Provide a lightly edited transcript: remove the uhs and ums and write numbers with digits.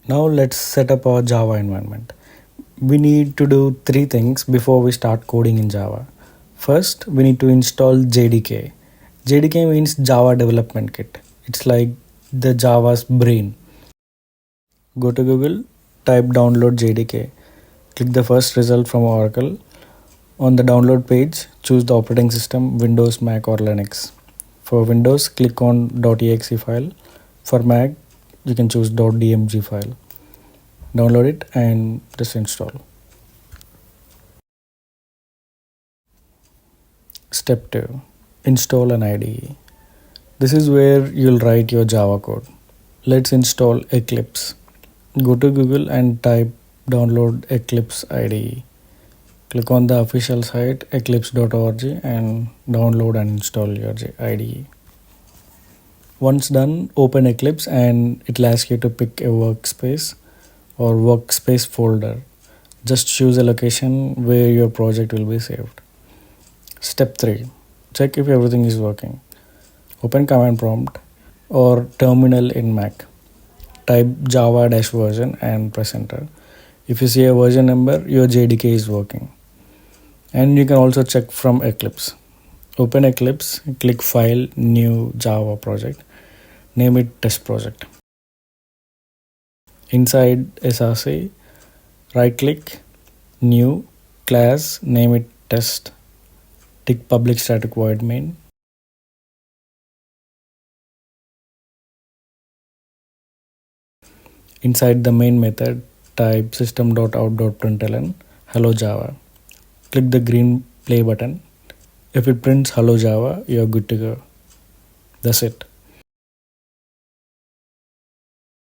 Now let's set up our Java environment. We need to do three things before we start coding in Java. First, we need to install JDK. JDK means Java Development Kit. It's like the Java's brain. Go to Google, type download JDK. Click the first result from Oracle. On the download page, choose the operating system, Windows, Mac or Linux. For Windows, click on .exe file. For Mac, you can choose .dmg file. Download it and just install. Step 2. Install an IDE. This is where you'll write your Java code. Let's install Eclipse. Go to Google and type download Eclipse IDE. Click on the official site eclipse.org and download and install your IDE. Once done, open Eclipse and it'll ask you to pick a workspace or workspace folder. Just choose a location where your project will be saved. Step 3. Check if everything is working. Open command prompt or terminal in Mac. Type java-version and press enter. If you see a version number, your JDK is working. And you can also check from Eclipse. Open Eclipse, click File, New Java Project. Name it Test Project. Inside SRC, right click, New, Class, name it Test. Tick public static void main. Inside the main method, type system.out.println hello Java. Click the green play button. If it prints hello Java, you're good to go. That's it.